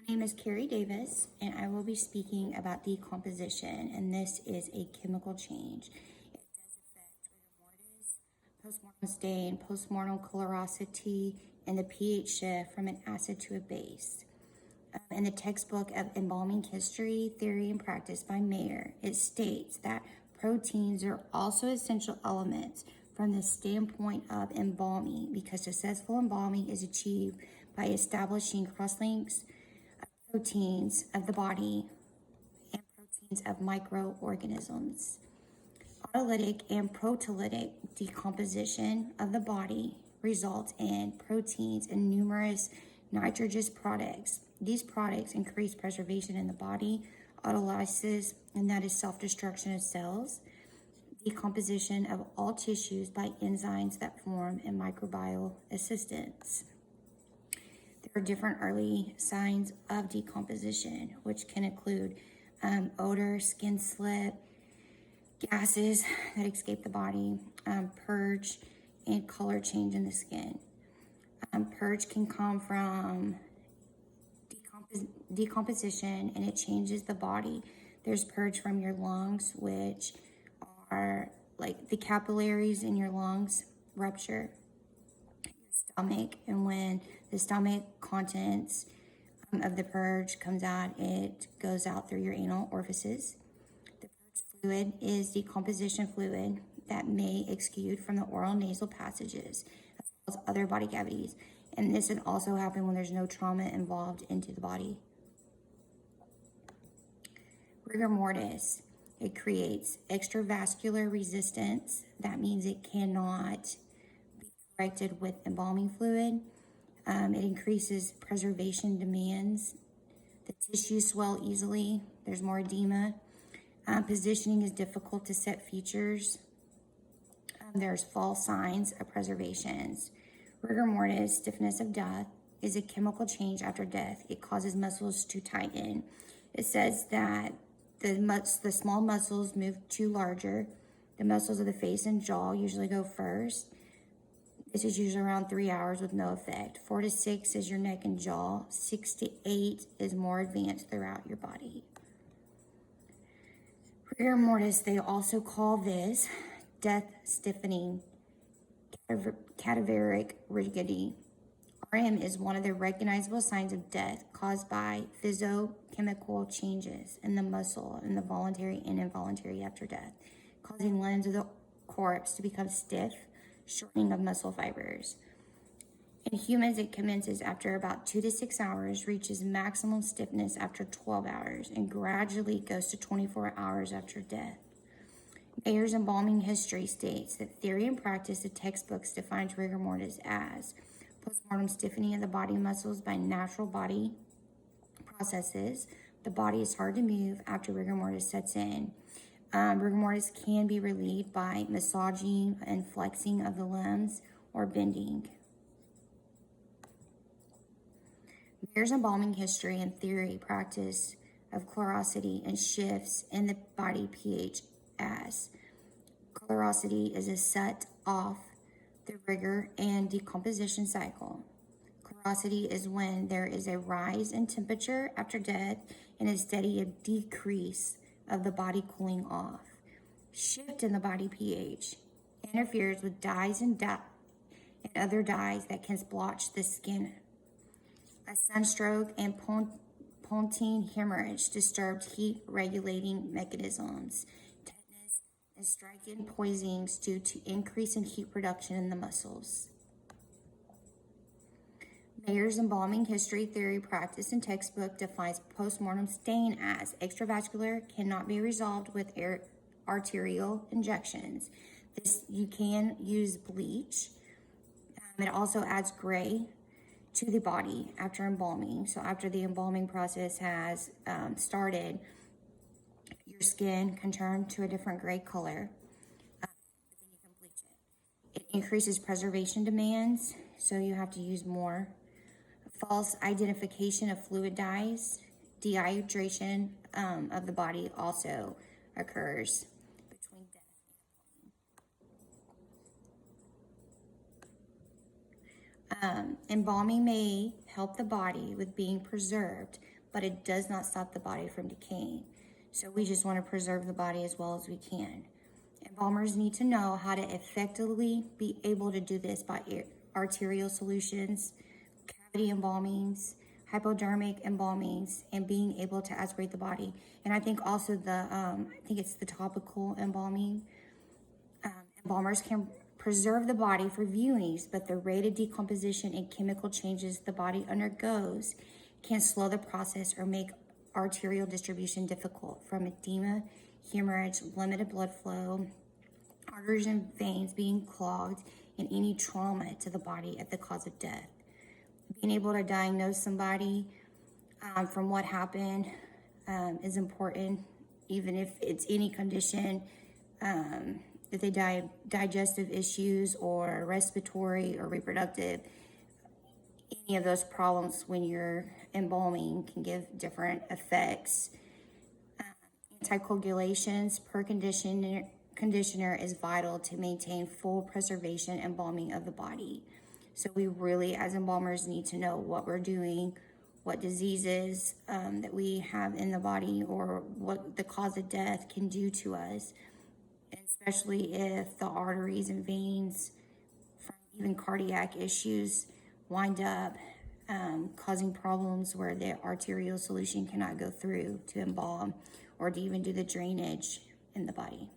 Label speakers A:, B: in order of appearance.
A: My name is Carrie Davis, and I will be speaking about decomposition, and this is a chemical change. It does affect rigor mortis, postmortem stain, postmortem colorosity, and the pH shift from an acid to a base. In the textbook of Embalming History, Theory, and Practice by Mayer, it states that proteins are also essential elements from the standpoint of embalming because successful embalming is achieved by establishing crosslinks proteins of the body and proteins of microorganisms. Autolytic and proteolytic decomposition of the body results in proteins and numerous nitrogenous products. These products increase preservation in the body, autolysis, and that is self-destruction of cells, decomposition of all tissues by enzymes that form and microbial assistance. There are different early signs of decomposition, which can include odor, skin slip, gases that escape the body, purge, and color change in the skin. Purge can come from decomposition, and it changes the body. There's purge from your lungs, which are like the capillaries in your lungs rupture. Stomach, and when the stomach contents of the purge comes out, it goes out through your anal orifices. The purge fluid is decomposition fluid that may exude from the oral nasal passages as well as other body cavities, and this can also happen when there's no trauma involved into the body. Rigor mortis, it creates extravascular resistance. That means it cannot corrected with embalming fluid. It increases preservation demands. The tissues swell easily. There's more edema. Positioning is difficult to set features. There's false signs of preservations. Rigor mortis, stiffness of death, is a chemical change after death. It causes muscles to tighten. It says that the small muscles move to larger. The muscles of the face and jaw usually go first. This is usually around 3 hours with no effect. 4 to 6 is your neck and jaw. 6 to 8 is more advanced throughout your body. Rigor mortis, they also call this death stiffening, cadaveric rigidity. RM is one of the recognizable signs of death caused by physiochemical changes in the muscle in the voluntary and involuntary after death, causing limbs of the corpse to become stiff, shortening of muscle fibers. In humans, it commences after about 2 to 6 hours, reaches maximum stiffness after 12 hours, and gradually goes to 24 hours after death. Mayer's Embalming History states that Theory and Practice, the textbooks, defines rigor mortis as postmortem stiffening of the body muscles by natural body processes. The body is hard to move after rigor mortis sets in. Rigor mortis can be relieved by massaging and flexing of the limbs or bending. Mayer's Embalming History and Theory Practice of Colorosity and shifts in the body pH as colorosity is a set off the rigor and decomposition cycle. Colorosity is when there is a rise in temperature after death and a steady decrease of the body cooling off. Shift in the body pH interferes with dyes and other dyes that can splotch the skin. A sunstroke and pontine hemorrhage disturbed heat regulating mechanisms. Tetanus and strychnine poisonings due to increase in heat production in the muscles. Mayer's Embalming History, Theory, Practice, and textbook defines postmortem stain as extravascular, cannot be resolved with arterial injections. You can use bleach. It also adds gray to the body after embalming. So after the embalming process has started, your skin can turn to a different gray color. But then you can bleach it. It increases preservation demands, so you have to use more. False identification of fluid dyes, dehydration of the body also occurs between death and embalming. Embalming may help the body with being preserved but it does not stop the body from decaying. So we just want to preserve the body as well as we can. Embalmers need to know how to effectively be able to do this by arterial solutions, cavity embalmings, hypodermic embalmings, and being able to aspirate the body. And I think also I think it's the topical embalming. Embalmers can preserve the body for viewings, but the rate of decomposition and chemical changes the body undergoes can slow the process or make arterial distribution difficult, from edema, hemorrhage, limited blood flow, arteries and veins being clogged, and any trauma to the body at the cause of death. Being able to diagnose somebody from what happened is important, even if it's any condition, if they die digestive issues or respiratory or reproductive. Any of those problems when you're embalming can give different effects. Anticoagulations per conditioner is vital to maintain full preservation and embalming of the body. So we really, as embalmers, need to know what we're doing, what diseases that we have in the body, or what the cause of death can do to us, especially if the arteries and veins from even cardiac issues wind up causing problems where the arterial solution cannot go through to embalm or to even do the drainage in the body.